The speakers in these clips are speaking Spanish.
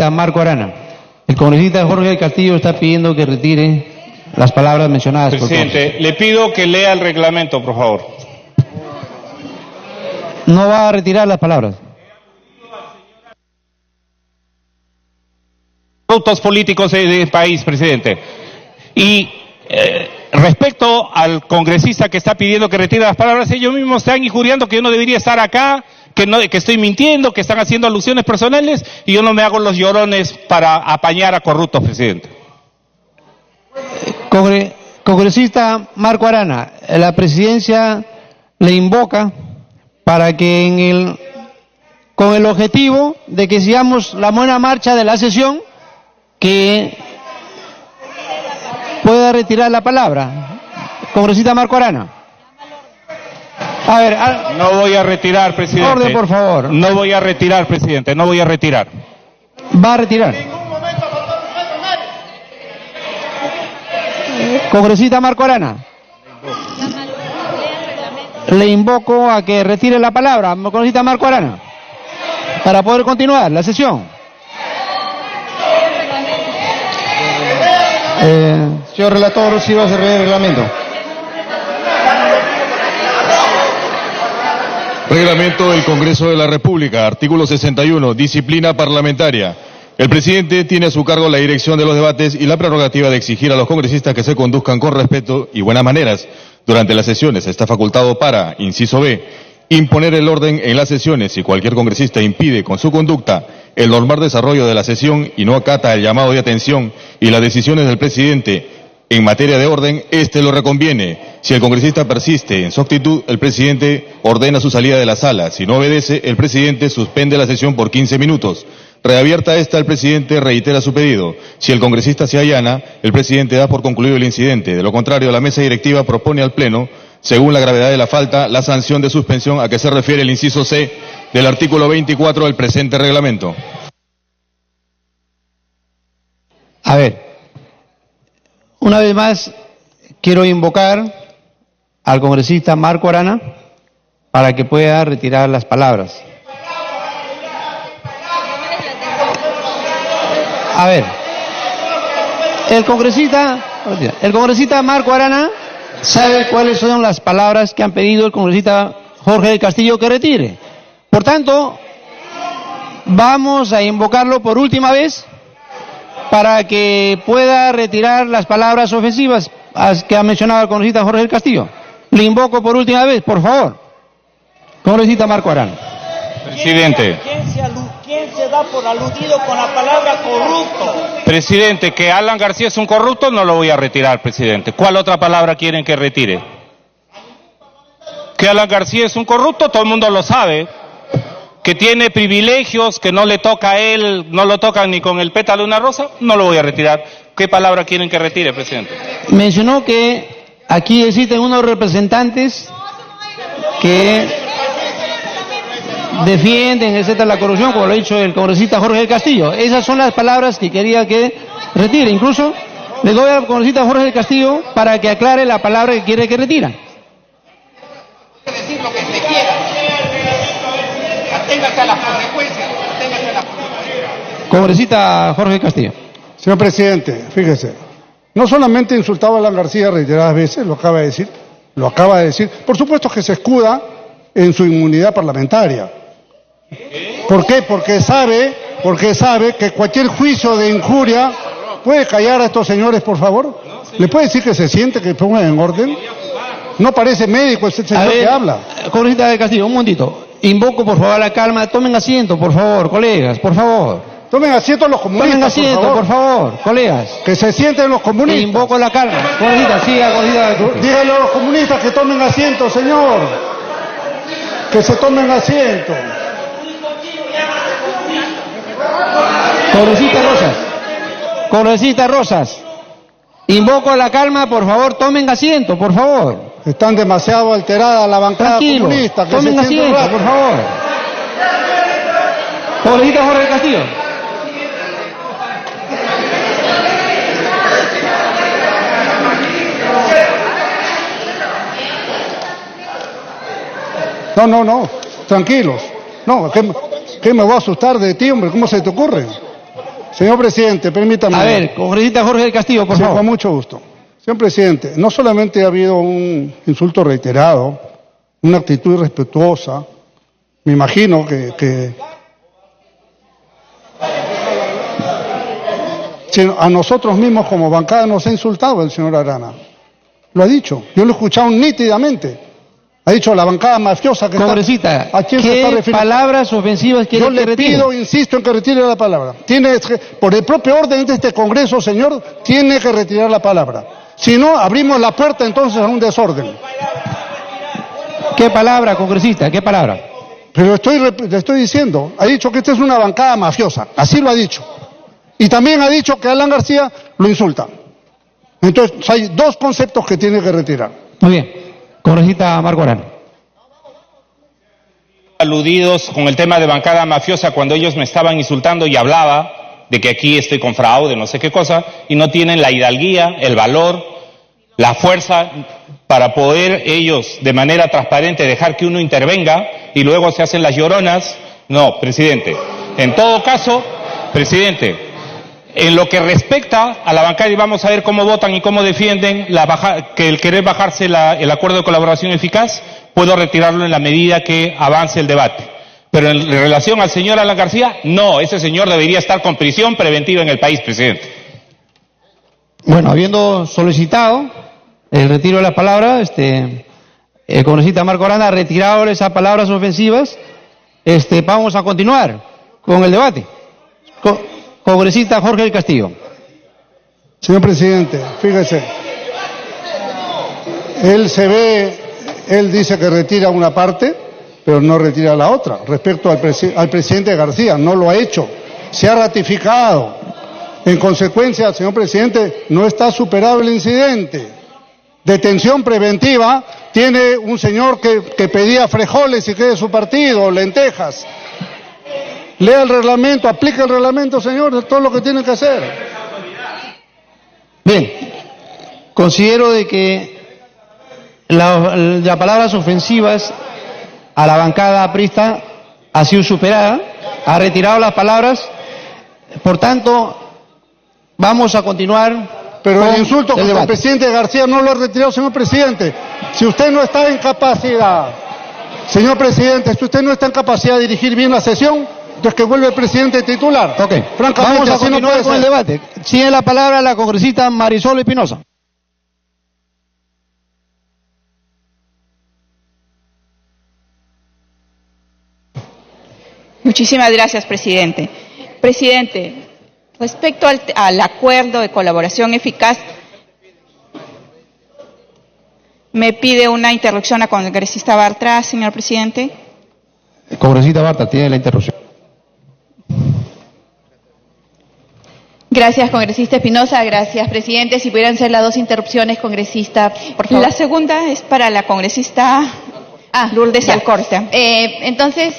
Marco Arana. El congresista Jorge del Castillo está pidiendo que retire las palabras mencionadas. Presidente, le pido que lea el reglamento, por favor. No va a retirar las palabras. Corruptos políticos del país, presidente. Y respecto al congresista que está pidiendo que retire las palabras, ellos mismos están injuriando que yo no debería estar acá, que estoy mintiendo, que están haciendo alusiones personales, y yo no me hago los llorones para apañar a corruptos, presidente. Congresista Marco Arana, la presidencia le invoca para que con el objetivo de que sigamos la buena marcha de la sesión, que pueda retirar la palabra. Congresista Marco Arana. A ver, no voy a retirar, presidente. Orden, por favor. No voy a retirar, presidente, no voy a retirar. Va a retirar. Congresista Marco Arana. Le invoco a que retire la palabra, congresista Marco Arana, para poder continuar la sesión. Señor relator, sí va a ser el reglamento. Reglamento del Congreso de la República, artículo 61, disciplina parlamentaria. El presidente tiene a su cargo la dirección de los debates y la prerrogativa de exigir a los congresistas que se conduzcan con respeto y buenas maneras durante las sesiones. Está facultado para, inciso B, imponer el orden en las sesiones. Si cualquier congresista impide con su conducta el normal desarrollo de la sesión y no acata el llamado de atención y las decisiones del presidente en materia de orden, éste lo reconviene. Si el congresista persiste en su actitud, el presidente ordena su salida de la sala. Si no obedece, el presidente suspende la sesión por 15 minutos. Reabierta esta, el presidente reitera su pedido. Si el congresista se allana, el presidente da por concluido el incidente. De lo contrario, la mesa directiva propone al Pleno, según la gravedad de la falta, la sanción de suspensión a que se refiere el inciso C del artículo 24 del presente reglamento. A ver, una vez más quiero invocar al congresista Marco Arana para que pueda retirar las palabras. A ver, el congresista Marco Arana sabe cuáles son las palabras que han pedido el congresista Jorge del Castillo que retire. Por tanto, vamos a invocarlo por última vez para que pueda retirar las palabras ofensivas que ha mencionado el congresista Jorge del Castillo. Le invoco por última vez, por favor. Congresista Marco Arana. Presidente. ¿Quién se da por aludido con la palabra corrupto? Presidente, que Alan García es un corrupto, no lo voy a retirar, presidente. ¿Cuál otra palabra quieren que retire? Que Alan García es un corrupto, todo el mundo lo sabe. Que tiene privilegios, que no le toca a él, no lo tocan ni con el pétalo de una rosa, no lo voy a retirar. ¿Qué palabra quieren que retire, presidente? Mencionó que aquí existen unos representantes que defienden, etcétera, la corrupción, como lo ha dicho el congresista Jorge del Castillo. Esas son las palabras que quería que retire. Incluso le doy al congresista Jorge del Castillo para que aclare la palabra que quiere que retira. Decir lo que se quiera. Aténgase a las consecuencias. Congresista Jorge del Castillo. Señor presidente, fíjese, no solamente insultaba a Alan García reiteradas veces, lo acaba de decir, por supuesto que se escuda en su inmunidad parlamentaria. ¿Por qué? Porque sabe que cualquier juicio de injuria puede callar a estos señores, por favor. ¿Le puede decir que se siente, que pongan en orden? No parece médico este señor que habla. Congresista del Castillo, un momentito. Invoco por favor la calma. Tomen asiento, por favor, colegas, por favor. Tomen asiento los comunistas, Tomen asiento, por favor, colegas. Que se sienten los comunistas. Invoco la calma. Congresista, siga, congresista. Díganle a los comunistas que tomen asiento, señor. Que se tomen asiento. Congresista Rosas. Invoco la calma, por favor, tomen asiento, por favor. Están demasiado alteradas la bancada comunista. Que tomen asiento, por favor. Congresista Jorge del Castillo. No, tranquilos. No, ¿qué me voy a asustar de ti, hombre? ¿Cómo se te ocurre? Señor presidente, permítame. A ver, congresista Jorge del Castillo, por Sí, favor. con mucho gusto. Señor presidente, no solamente ha habido un insulto reiterado, una actitud irrespetuosa, me imagino que sino a nosotros mismos como bancada nos ha insultado el señor Arana. Lo ha dicho, yo lo he escuchado nítidamente. Ha dicho la bancada mafiosa que Congresista, está... ¿A quién se está ¿qué refiriendo? palabras ofensivas quiere Yo que le retire? pido, insisto en que retire la palabra. Por el propio orden de este Congreso, señor, tiene que retirar la palabra. Si no, abrimos la puerta entonces a un desorden. ¿Qué palabra, congresista? ¿Qué palabra? Pero le estoy diciendo, ha dicho que esta es una bancada mafiosa, así lo ha dicho. Y también ha dicho que Alan García lo insulta. Entonces, hay dos conceptos que tiene que retirar. Muy bien. Congresista Marco Arana. Aludidos con el tema de bancada mafiosa cuando ellos me estaban insultando y hablaba de que aquí estoy con fraude, no sé qué cosa, y no tienen la hidalguía, el valor, la fuerza para poder ellos de manera transparente dejar que uno intervenga y luego se hacen las lloronas. No, presidente. En todo caso, presidente, en lo que respecta a la bancada, y vamos a ver cómo votan y cómo defienden que el querer bajarse el acuerdo de colaboración eficaz, puedo retirarlo en la medida que avance el debate. Pero en relación al señor Alan García, no, ese señor debería estar con prisión preventiva en el país, presidente. Bueno, habiendo solicitado el retiro de la palabra, el congresista Marco Arana ha retirado esas palabras ofensivas, vamos a continuar con el debate. Congresista Jorge del Castillo. Señor presidente, fíjese, él dice que retira una parte, pero no retira la otra. Respecto al presidente García, no lo ha hecho, se ha ratificado. En consecuencia, señor presidente, no está superado el incidente. Detención preventiva tiene un señor que pedía frijoles y que de su partido, lentejas. Lea el reglamento, aplica el reglamento, señor, es todo lo que tienen que hacer. Bien, considero de que las palabras ofensivas a la bancada aprista ha sido superada, ha retirado las palabras, por tanto, vamos a continuar. Pero con el insulto contra el debate. presidente García no lo ha retirado, señor presidente. Si usted no está en capacidad, señor presidente, si usted no está en capacidad de dirigir bien la sesión, entonces que vuelve el presidente titular. Ok, Francamente, vamos a así no continuar puede con el ser. debate. Sigue la palabra la congresista Marisol Espinosa. Muchísimas gracias, presidente. Presidente, respecto al acuerdo de colaboración eficaz, me pide una interrupción a congresista Bartra, señor presidente. Congresista Bartra, tiene la interrupción. Gracias, congresista Espinosa. Gracias, presidente. Si pudieran ser las dos interrupciones, congresista, por favor. La segunda es para la congresista Lourdes ya. Alcorta. Entonces,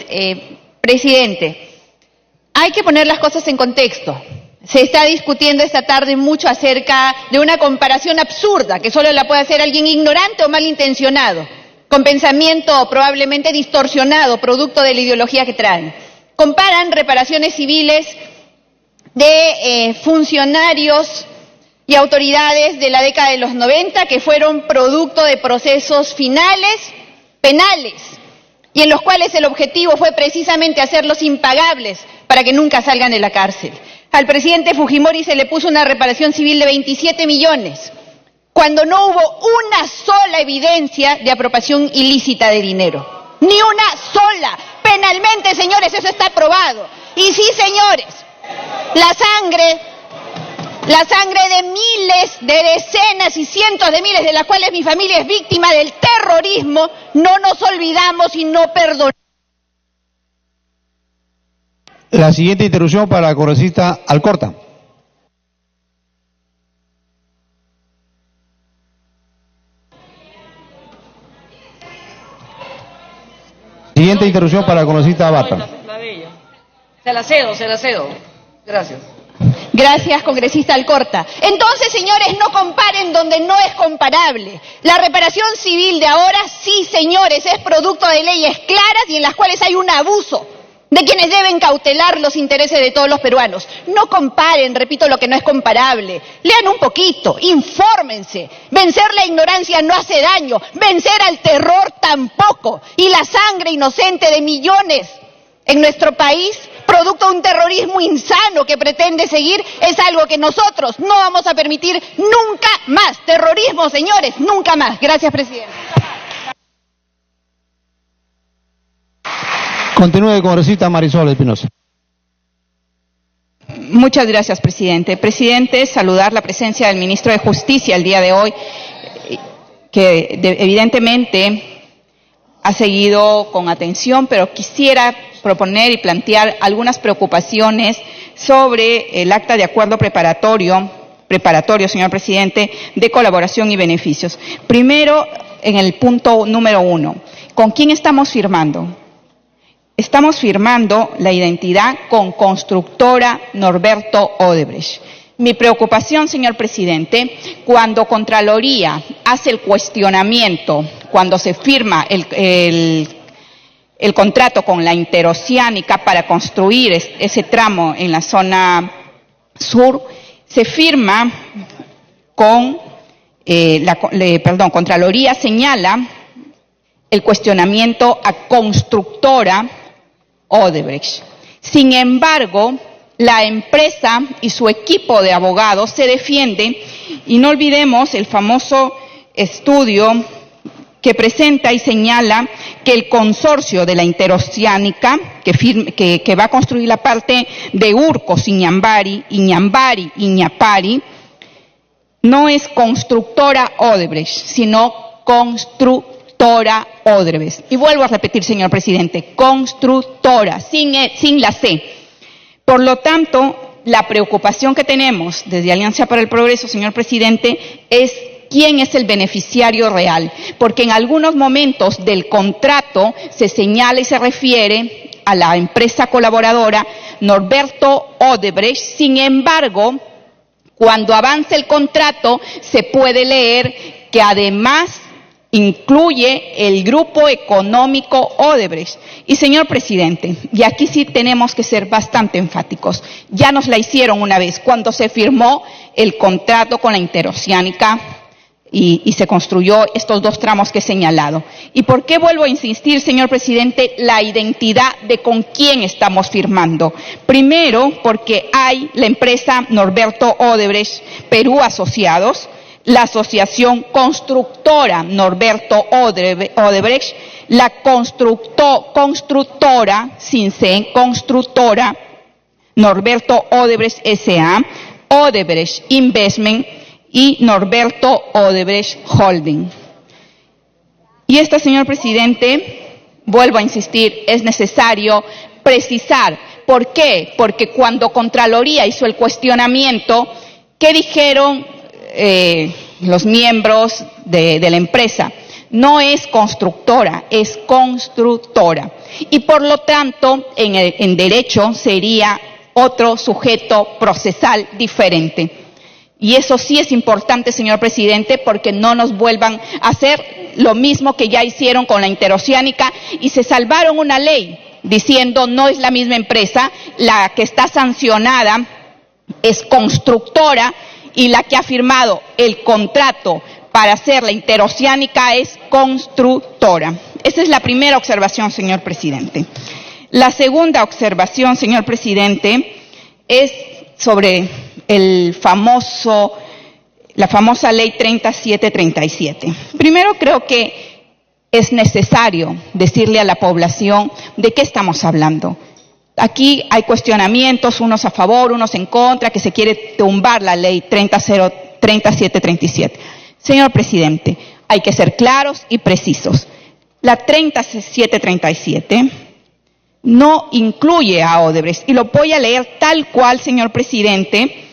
presidente, hay que poner las cosas en contexto. Se está discutiendo esta tarde mucho acerca de una comparación absurda que solo la puede hacer alguien ignorante o malintencionado, con pensamiento probablemente distorsionado, producto de la ideología que traen. Comparan reparaciones civiles de funcionarios y autoridades de la década de los 90 que fueron producto de procesos finales penales y en los cuales el objetivo fue precisamente hacerlos impagables para que nunca salgan de la cárcel. Al presidente Fujimori se le puso una reparación civil de 27 millones, cuando no hubo una sola evidencia de apropiación ilícita de dinero. Ni una sola. Penalmente, señores, eso está probado. Y sí, señores, la sangre de miles, de decenas y cientos de miles, de las cuales mi familia es víctima del terrorismo, no nos olvidamos y no perdonamos. La siguiente interrupción para la congresista Alcorta. Siguiente interrupción para la congresista Bartra. Se la cedo. Gracias. Gracias, congresista Alcorta. Entonces, señores, no comparen donde no es comparable. La reparación civil de ahora, sí, señores, es producto de leyes claras y en las cuales hay un abuso de quienes deben cautelar los intereses de todos los peruanos. No comparen, repito, lo que no es comparable. Lean un poquito, infórmense. Vencer la ignorancia no hace daño, vencer al terror tampoco. Y la sangre inocente de millones en nuestro país, producto de un terrorismo insano que pretende seguir, es algo que nosotros no vamos a permitir nunca más. Terrorismo, señores, nunca más. Gracias, presidente. Continúe, congresista Marisol Espinosa. Muchas gracias, presidente. Presidente, saludar la presencia del ministro de Justicia el día de hoy, que evidentemente ha seguido con atención, pero quisiera proponer y plantear algunas preocupaciones sobre el acta de acuerdo preparatorio, señor presidente, de colaboración y beneficios. Primero, en el punto número 1, ¿con quién estamos firmando? Estamos firmando la identidad con Constructora Norberto Odebrecht. Mi preocupación, señor presidente, cuando Contraloría hace el cuestionamiento, cuando se firma el contrato con la Interoceánica para construir ese tramo en la zona sur, se firma con, Contraloría señala el cuestionamiento a Constructora Odebrecht. Sin embargo, la empresa y su equipo de abogados se defienden, y no olvidemos el famoso estudio que presenta y señala que el consorcio de la Interoceánica, que va a construir la parte de Urcos, Iñambari, Iñapari, no es Constructora Odebrecht, sino Constructora Odebrecht. Y vuelvo a repetir, señor presidente, Constructora, sin la C. Por lo tanto, la preocupación que tenemos desde Alianza para el Progreso, señor presidente, es quién es el beneficiario real, porque en algunos momentos del contrato se señala y se refiere a la empresa colaboradora Norberto Odebrecht. Sin embargo, cuando avanza el contrato se puede leer que además incluye el grupo económico Odebrecht. Y señor presidente, y aquí sí tenemos que ser bastante enfáticos, ya nos la hicieron una vez cuando se firmó el contrato con la Interoceánica y se construyó estos dos tramos que he señalado. ¿Y por qué vuelvo a insistir, señor presidente, la identidad de con quién estamos firmando? Primero, porque hay la empresa Norberto Odebrecht Perú Asociados, la asociación constructora Norberto Odebrecht, la constructora, sin C, constructora Norberto Odebrecht S.A., Odebrecht Investment y Norberto Odebrecht Holding. Y esto, señor presidente, vuelvo a insistir, es necesario precisar. ¿Por qué? Porque cuando Contraloría hizo el cuestionamiento, ¿qué dijeron los miembros de la empresa? No es constructora, es constructora. Y por lo tanto, en derecho sería otro sujeto procesal diferente. Y eso sí es importante, señor presidente, porque no nos vuelvan a hacer lo mismo que ya hicieron con la Interoceánica y se salvaron una ley diciendo no es la misma empresa, la que está sancionada es constructora y la que ha firmado el contrato para hacer la Interoceánica es constructora. Esa es la primera observación, señor presidente. La segunda observación, señor presidente, es sobre la famosa ley 3737. Primero, creo que es necesario decirle a la población de qué estamos hablando. Aquí hay cuestionamientos, unos a favor, unos en contra, que se quiere tumbar la ley 3737. Señor presidente, hay que ser claros y precisos. La 3737 no incluye a Odebrecht, y lo voy a leer tal cual, señor presidente,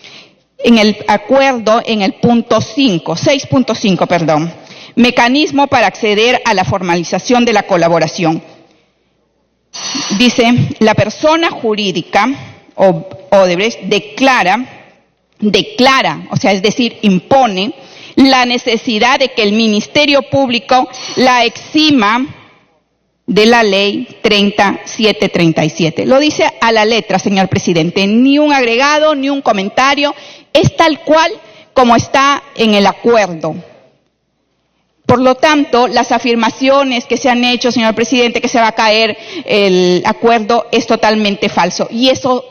en el acuerdo en el punto 6.5, mecanismo para acceder a la formalización de la colaboración. Dice, la persona jurídica Odebrecht declara, o sea, es decir, impone la necesidad de que el Ministerio Público la exima de la ley 3737. Lo dice a la letra, señor presidente, ni un agregado, ni un comentario, es tal cual como está en el acuerdo. Por lo tanto, las afirmaciones que se han hecho, señor presidente, que se va a caer el acuerdo, es totalmente falso. Y eso,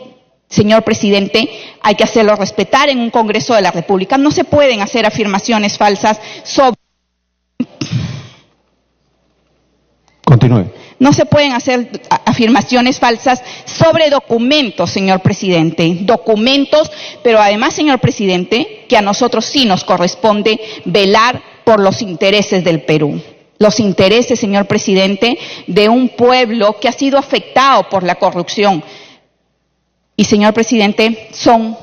señor presidente, hay que hacerlo respetar en un Congreso de la República. No se pueden hacer afirmaciones falsas sobre... Continúe. No se pueden hacer afirmaciones falsas sobre documentos, señor presidente. Documentos, pero además, señor presidente, que a nosotros sí nos corresponde velar por los intereses del Perú. Los intereses, señor presidente, de un pueblo que ha sido afectado por la corrupción. Y, señor presidente, son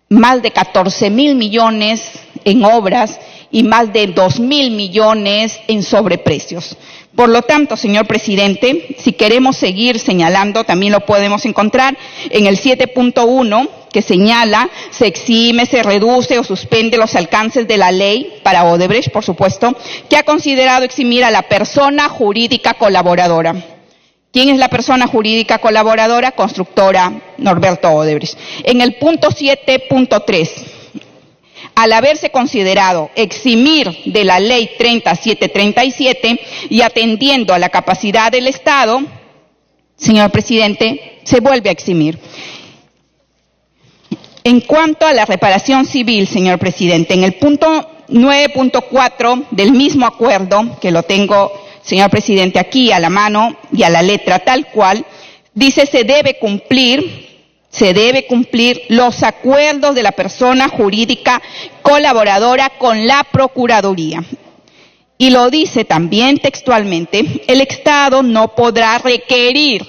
más de 14.000 millones en obras y más de 2.000 millones en sobreprecios. Por lo tanto, señor presidente, si queremos seguir señalando, también lo podemos encontrar en el 7.1, que señala, se exime, se reduce o suspende los alcances de la ley, para Odebrecht, por supuesto, que ha considerado eximir a la persona jurídica colaboradora. ¿Quién es la persona jurídica colaboradora? Constructora Norberto Odebrecht. En el punto 7.3, al haberse considerado eximir de la ley 3737 y atendiendo a la capacidad del Estado, señor presidente, se vuelve a eximir. En cuanto a la reparación civil, señor presidente, en el punto 9.4 del mismo acuerdo, que lo tengo, señor presidente, aquí a la mano y a la letra tal cual, dice se debe cumplir los acuerdos de la persona jurídica colaboradora con la Procuraduría. Y lo dice también textualmente, el Estado no podrá requerir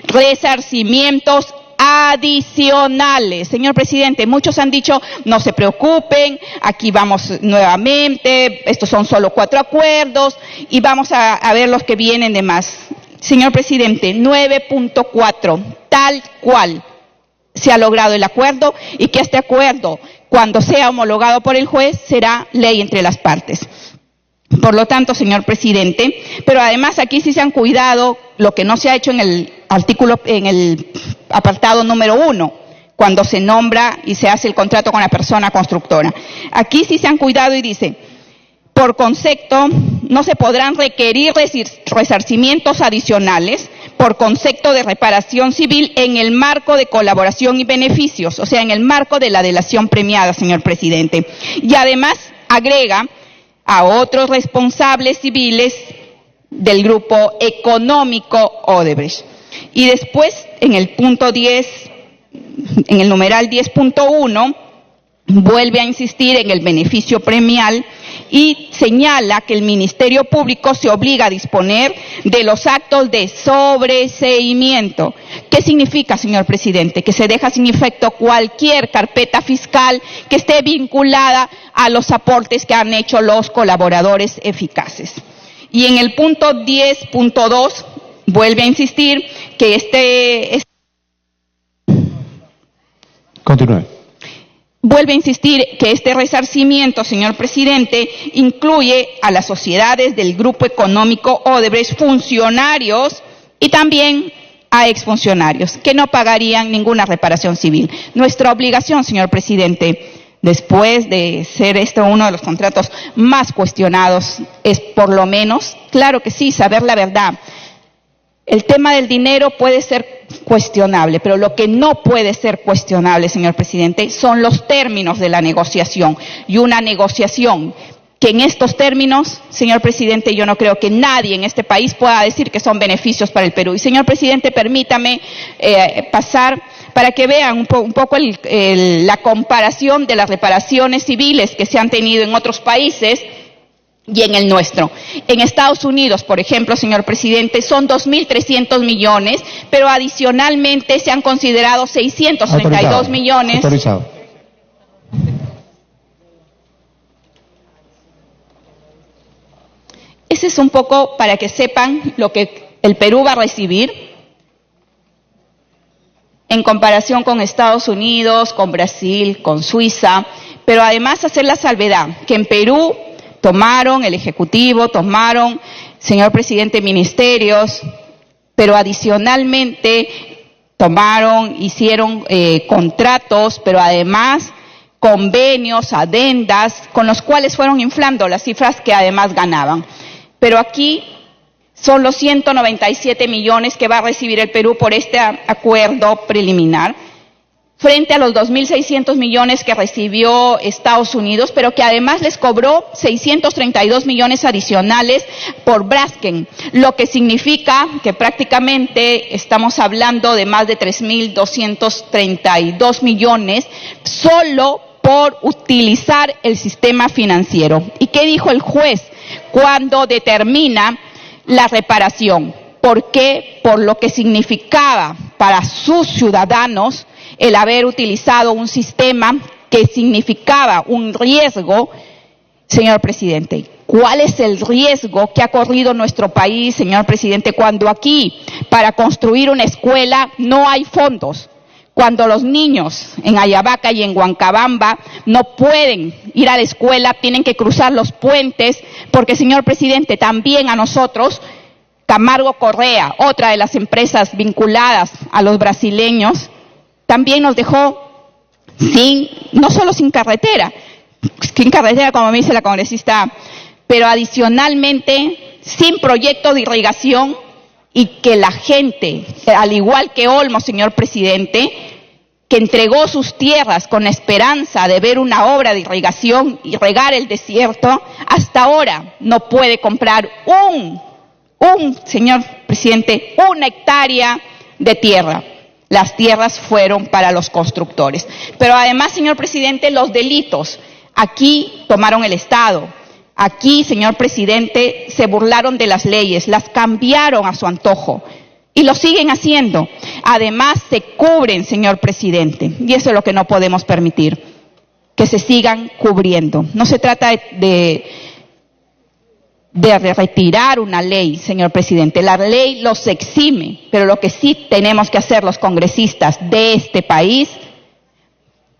resarcimientos adicionales. Señor presidente, muchos han dicho, no se preocupen, aquí vamos nuevamente, estos son solo 4 acuerdos y vamos a ver los que vienen de más. Señor presidente, 9.4, tal cual se ha logrado el acuerdo y que este acuerdo, cuando sea homologado por el juez, será ley entre las partes. Por lo tanto, señor presidente, pero además aquí sí se han cuidado lo que no se ha hecho en el artículo, en el apartado número 1, cuando se nombra y se hace el contrato con la persona constructora. Aquí sí se han cuidado y dice, por concepto, no se podrán requerir resarcimientos adicionales por concepto de reparación civil en el marco de colaboración y beneficios, o sea, en el marco de la delación premiada, señor presidente. Y además agrega a otros responsables civiles del grupo económico Odebrecht. Y después, en el punto 10, en el numeral 10.1, vuelve a insistir en el beneficio premial y señala que el Ministerio Público se obliga a disponer de los actos de sobreseimiento. ¿Qué significa, señor presidente? Que se deja sin efecto cualquier carpeta fiscal que esté vinculada a los aportes que han hecho los colaboradores eficaces. Y en el punto 10.2 vuelve a insistir que Continúe. Vuelve a insistir que este resarcimiento, señor presidente, incluye a las sociedades del grupo económico Odebrecht, funcionarios y también a exfuncionarios, que no pagarían ninguna reparación civil. Nuestra obligación, señor presidente, después de ser esto uno de los contratos más cuestionados, es por lo menos, claro que sí, saber la verdad. El tema del dinero puede ser cuestionable, pero lo que no puede ser cuestionable, señor presidente, son los términos de la negociación. Y una negociación que en estos términos, señor presidente, yo no creo que nadie en este país pueda decir que son beneficios para el Perú. Y señor presidente, permítame pasar para que vean un poco la comparación de las reparaciones civiles que se han tenido en otros países y en el nuestro. En Estados Unidos, por ejemplo, señor presidente, son 2.300 millones, pero adicionalmente se han considerado 632 millones. Autorizado. Ese es un poco para que sepan lo que el Perú va a recibir en comparación con Estados Unidos, con Brasil, con Suiza, pero además hacer la salvedad que en Perú tomaron el Ejecutivo, tomaron, señor presidente, ministerios, pero adicionalmente hicieron contratos, pero además convenios, adendas, con los cuales fueron inflando las cifras que además ganaban. Pero aquí son los 197 millones que va a recibir el Perú por este acuerdo preliminar, frente a los 2.600 millones que recibió Estados Unidos, pero que además les cobró 632 millones adicionales por Braskem, lo que significa que prácticamente estamos hablando de más de 3.232 millones solo por utilizar el sistema financiero. ¿Y qué dijo el juez cuando determina la reparación? ¿Por qué? Por lo que significaba para sus ciudadanos el haber utilizado un sistema que significaba un riesgo. Señor presidente, ¿cuál es el riesgo que ha corrido nuestro país, señor presidente, cuando aquí para construir una escuela no hay fondos? Cuando los niños en Ayabaca y en Huancabamba no pueden ir a la escuela, tienen que cruzar los puentes, porque, señor presidente, también a nosotros, Camargo Correa, otra de las empresas vinculadas a los brasileños, también nos dejó no solo sin carretera como me dice la congresista, pero adicionalmente sin proyecto de irrigación, y que la gente, al igual que Olmos, señor presidente, que entregó sus tierras con la esperanza de ver una obra de irrigación y regar el desierto, hasta ahora no puede comprar señor presidente, una hectárea de tierra. Las tierras fueron para los constructores. Pero además, señor presidente, los delitos aquí tomaron el Estado. Aquí, señor presidente, se burlaron de las leyes, las cambiaron a su antojo y lo siguen haciendo. Además, se cubren, señor presidente, y eso es lo que no podemos permitir, que se sigan cubriendo. No se trata de retirar una ley, señor presidente. La ley los exime, pero lo que sí tenemos que hacer los congresistas de este país,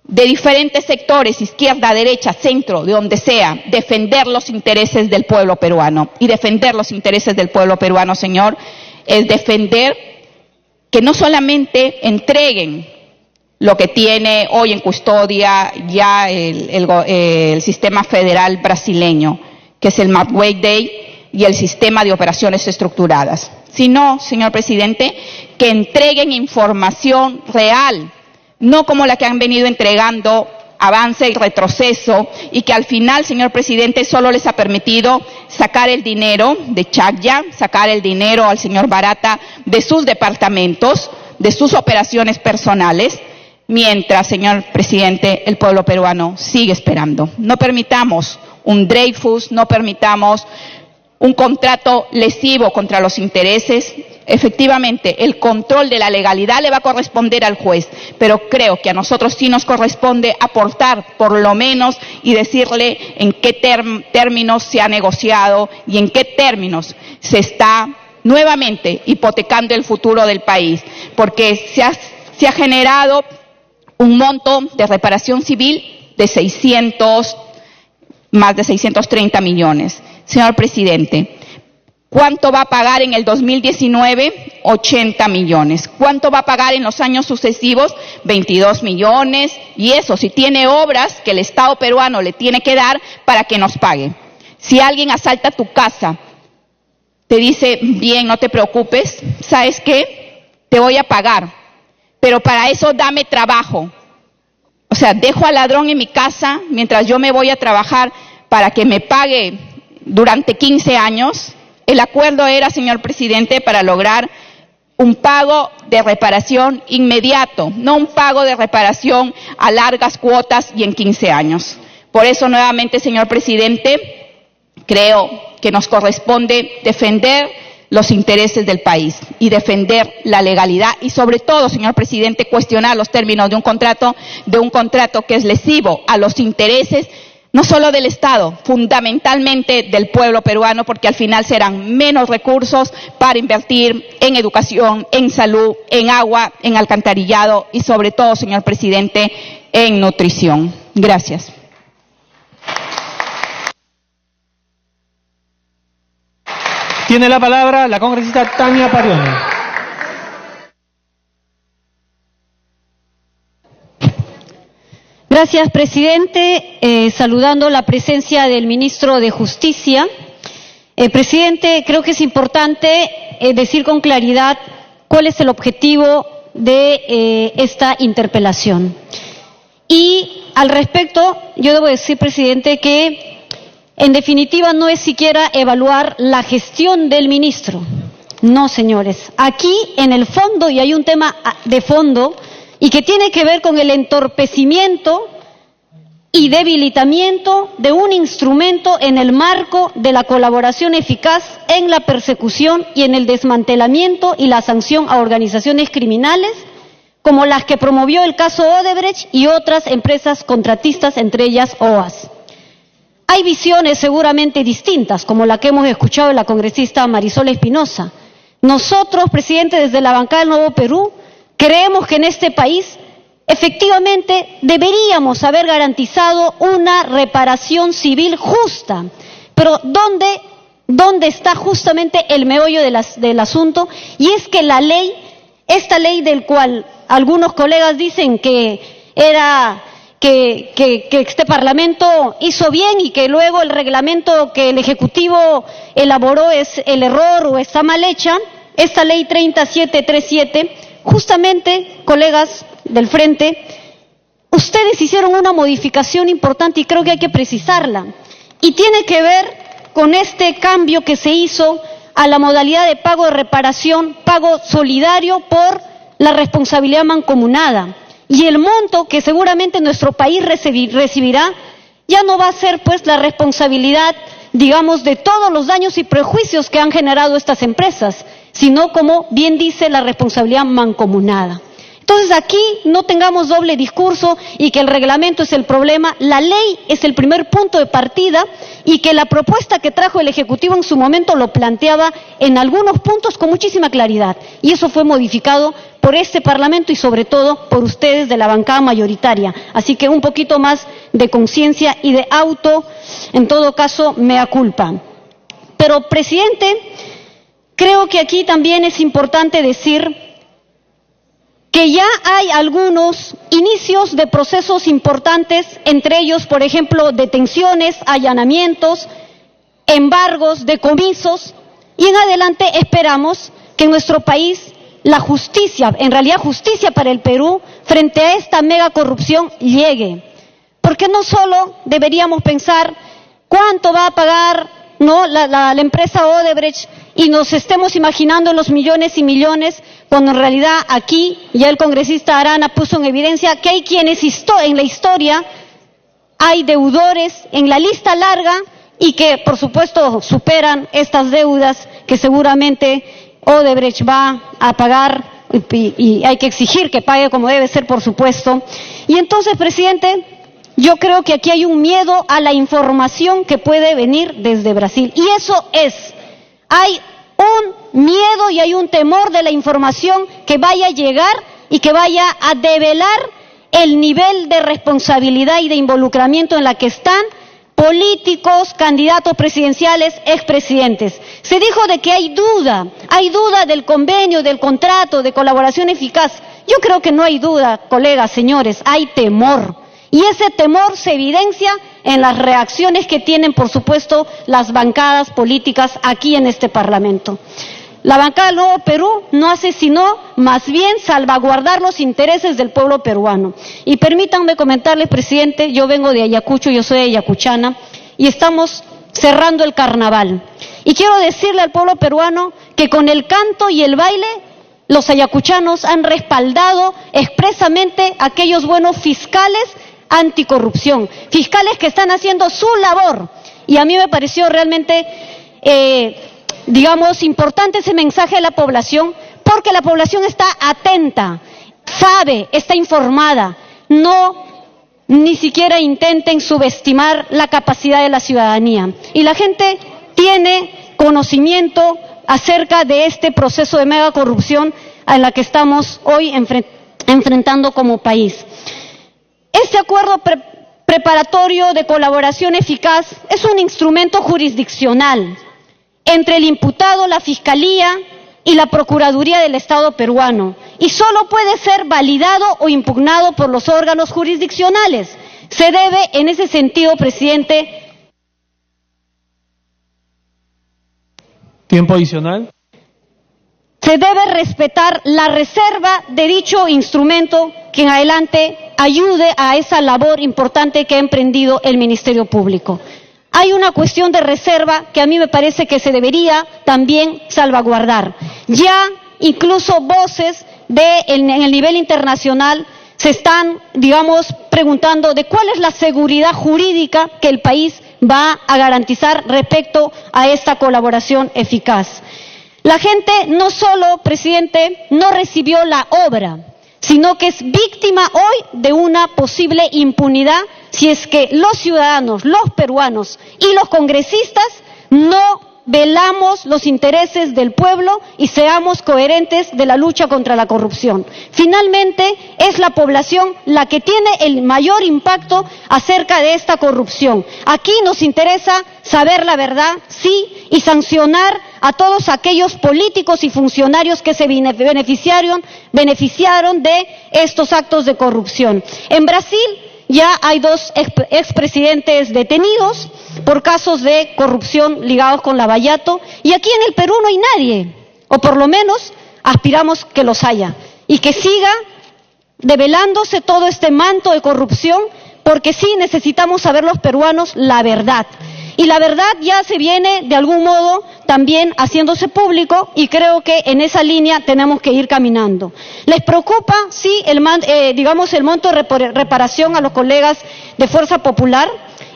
de diferentes sectores, izquierda, derecha, centro, de donde sea, defender los intereses del pueblo peruano. Y defender los intereses del pueblo peruano, señor, es defender que no solamente entreguen lo que tiene hoy en custodia ya el sistema federal brasileño, que es el Markway Day y el sistema de operaciones estructuradas, sino, señor presidente, que entreguen información real, no como la que han venido entregando, avance y retroceso, y que al final, señor presidente, solo les ha permitido sacar el dinero de Chacya, sacar el dinero al señor Barata de sus departamentos, de sus operaciones personales, mientras, señor presidente, el pueblo peruano sigue esperando. No permitamos un Dreyfus, no permitamos un contrato lesivo contra los intereses. Efectivamente, el control de la legalidad le va a corresponder al juez, pero creo que a nosotros sí nos corresponde aportar, por lo menos, y decirle en qué términos se ha negociado y en qué términos se está nuevamente hipotecando el futuro del país, porque se ha generado un monto de reparación civil de más de 630 millones. Señor presidente, ¿cuánto va a pagar en el 2019? 80 millones. ¿Cuánto va a pagar en los años sucesivos? 22 millones. Y eso, si tiene obras que el Estado peruano le tiene que dar para que nos pague. Si alguien asalta tu casa, te dice, bien, no te preocupes, ¿sabes qué? Te voy a pagar, pero para eso dame trabajo. O sea, dejo al ladrón en mi casa mientras yo me voy a trabajar para que me pague durante 15 años. El acuerdo era, señor presidente, para lograr un pago de reparación inmediato, no un pago de reparación a largas cuotas y en 15 años. Por eso, nuevamente, señor presidente, creo que nos corresponde defender los intereses del país y defender la legalidad y, sobre todo, señor presidente, cuestionar los términos de un contrato que es lesivo a los intereses no solo del Estado, fundamentalmente del pueblo peruano, porque al final serán menos recursos para invertir en educación, en salud, en agua, en alcantarillado y, sobre todo, señor presidente, en nutrición. Gracias. Tiene la palabra la congresista Tania Parione. Gracias, presidente. Saludando la presencia del ministro de Justicia. Presidente, creo que es importante decir con claridad cuál es el objetivo de esta interpelación. Y al respecto, yo debo decir, presidente, que en definitiva no es siquiera evaluar la gestión del ministro. No, señores. Aquí, en el fondo, y hay un tema de fondo, y que tiene que ver con el entorpecimiento y debilitamiento de un instrumento en el marco de la colaboración eficaz en la persecución y en el desmantelamiento y la sanción a organizaciones criminales, como las que promovió el caso Odebrecht y otras empresas contratistas, entre ellas OAS. Hay visiones seguramente distintas, como la que hemos escuchado de la congresista Marisol Espinosa. Nosotros, presidente, desde la bancada del Nuevo Perú, creemos que en este país efectivamente deberíamos haber garantizado una reparación civil justa. Pero ¿dónde está justamente el meollo del asunto? Y es que la ley, esta ley del cual algunos colegas dicen que este Parlamento hizo bien y que luego el reglamento que el Ejecutivo elaboró es el error o está mal hecha, esta ley 3737, justamente, colegas del Frente, ustedes hicieron una modificación importante y creo que hay que precisarla. Y tiene que ver con este cambio que se hizo a la modalidad de pago de reparación, pago solidario por la responsabilidad mancomunada. Y el monto que seguramente nuestro país recibirá ya no va a ser pues la responsabilidad, digamos, de todos los daños y prejuicios que han generado estas empresas, sino, como bien dice, la responsabilidad mancomunada. Entonces aquí no tengamos doble discurso y que el reglamento es el problema, la ley es el primer punto de partida y que la propuesta que trajo el Ejecutivo en su momento lo planteaba en algunos puntos con muchísima claridad y eso fue modificado por este Parlamento y sobre todo por ustedes de la bancada mayoritaria. Así que un poquito más de conciencia y de en todo caso, mea culpa. Pero, presidente, creo que aquí también es importante decir que ya hay algunos inicios de procesos importantes, entre ellos, por ejemplo, detenciones, allanamientos, embargos, decomisos, y en adelante esperamos que en nuestro país la justicia, en realidad justicia para el Perú, frente a esta mega corrupción, llegue. Porque no solo deberíamos pensar cuánto va a pagar la empresa Odebrecht y nos estemos imaginando los millones y millones, cuando en realidad aquí ya el congresista Arana puso en evidencia que hay quienes en la historia hay deudores en la lista larga y que por supuesto superan estas deudas que seguramente Odebrecht va a pagar y hay que exigir que pague como debe ser, por supuesto. Y entonces, presidente, yo creo que aquí hay un miedo a la información que puede venir desde Brasil. Y eso hay un miedo y hay un temor de la información que vaya a llegar y que vaya a develar el nivel de responsabilidad y de involucramiento en la que están políticos, candidatos presidenciales, expresidentes. Se dijo de que hay duda del convenio, del contrato, de colaboración eficaz. Yo creo que no hay duda, colegas, señores, hay temor. Y ese temor se evidencia en las reacciones que tienen, por supuesto, las bancadas políticas aquí en este Parlamento. La bancada del Nuevo Perú no hace sino, más bien, salvaguardar los intereses del pueblo peruano. Y permítanme comentarles, presidente, yo vengo de Ayacucho, yo soy ayacuchana, y estamos cerrando el carnaval. Y quiero decirle al pueblo peruano que con el canto y el baile, los ayacuchanos han respaldado expresamente a aquellos buenos fiscales anticorrupción, fiscales que están haciendo su labor. Y a mí me pareció realmente importante ese mensaje a la población, porque la población está atenta, sabe, está informada. Ni siquiera intenten subestimar la capacidad de la ciudadanía. Y la gente tiene conocimiento acerca de este proceso de mega corrupción a la que estamos hoy enfrentando como país. Este acuerdo preparatorio de colaboración eficaz es un instrumento jurisdiccional. entre el imputado, la Fiscalía y la Procuraduría del Estado peruano, y solo puede ser validado o impugnado por los órganos jurisdiccionales. Se debe, en ese sentido, presidente. Tiempo adicional. Se debe respetar la reserva de dicho instrumento que en adelante ayude a esa labor importante que ha emprendido el Ministerio Público. Hay una cuestión de reserva que a mí me parece que se debería también salvaguardar. Ya incluso voces en el nivel internacional se están, preguntando de cuál es la seguridad jurídica que el país va a garantizar respecto a esta colaboración eficaz. La gente no solo, presidente, no recibió la obra, sino que es víctima hoy de una posible impunidad si es que los ciudadanos, los peruanos y los congresistas no velamos los intereses del pueblo y seamos coherentes de la lucha contra la corrupción. Finalmente, es la población la que tiene el mayor impacto acerca de esta corrupción. Aquí nos interesa saber la verdad, sí, y sancionar a todos aquellos políticos y funcionarios que se beneficiaron de estos actos de corrupción. En Brasil ya hay 2 expresidentes detenidos por casos de corrupción ligados con Lavallato, y aquí en el Perú no hay nadie, o por lo menos aspiramos que los haya, y que siga develándose todo este manto de corrupción, porque sí necesitamos saber los peruanos la verdad. Y la verdad ya se viene de algún modo también haciéndose público, y creo que en esa línea tenemos que ir caminando. ¿Les preocupa, sí, el monto de reparación a los colegas de Fuerza Popular?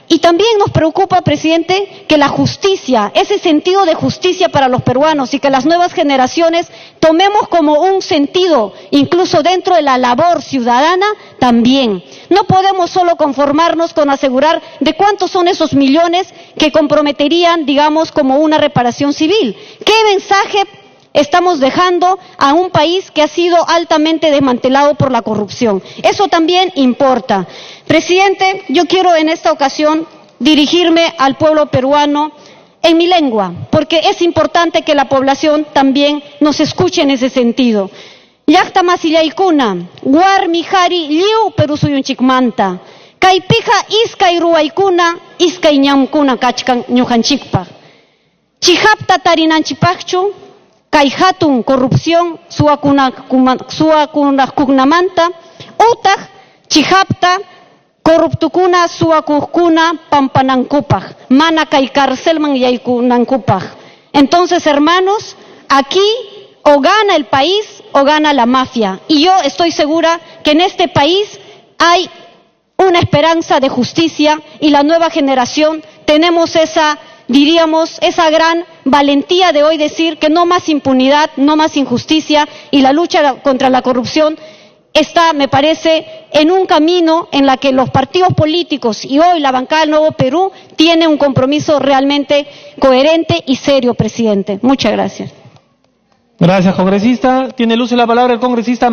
Y también nos preocupa, presidente, que la justicia, ese sentido de justicia para los peruanos y que las nuevas generaciones tomemos como un sentido, incluso dentro de la labor ciudadana, también. No podemos solo conformarnos con asegurar de cuántos son esos millones que comprometerían, como una reparación civil. ¿Qué mensaje estamos dejando a un país que ha sido altamente desmantelado por la corrupción? Eso también importa. Presidente, yo quiero en esta ocasión dirigirme al pueblo peruano en mi lengua, porque es importante que la población también nos escuche en ese sentido. Llaqta masillaykuna, warmi hari lliw Perú suyunchikmanta. Kaypija iskay ruwaykuna, iskay ñamkuna kachkan ñujanchikpaq. Chihapta tarinanchipaqchu, kay hatun corrupción suwakunakuknamanta, utaq chihapta corruptukuna suwakuqkuna pampanankupaq, mana kay carcelman yaykunankupaq. Entonces, hermanos, aquí o gana el país o gana la mafia. Y yo estoy segura que en este país hay una esperanza de justicia, y la nueva generación tenemos esa gran valentía de hoy decir que no más impunidad, no más injusticia, y la lucha contra la corrupción está, me parece, en un camino en la que los partidos políticos y hoy la bancada del Nuevo Perú tiene un compromiso realmente coherente y serio, presidente. Muchas gracias. Gracias, congresista. Tiene el uso de la palabra el congresista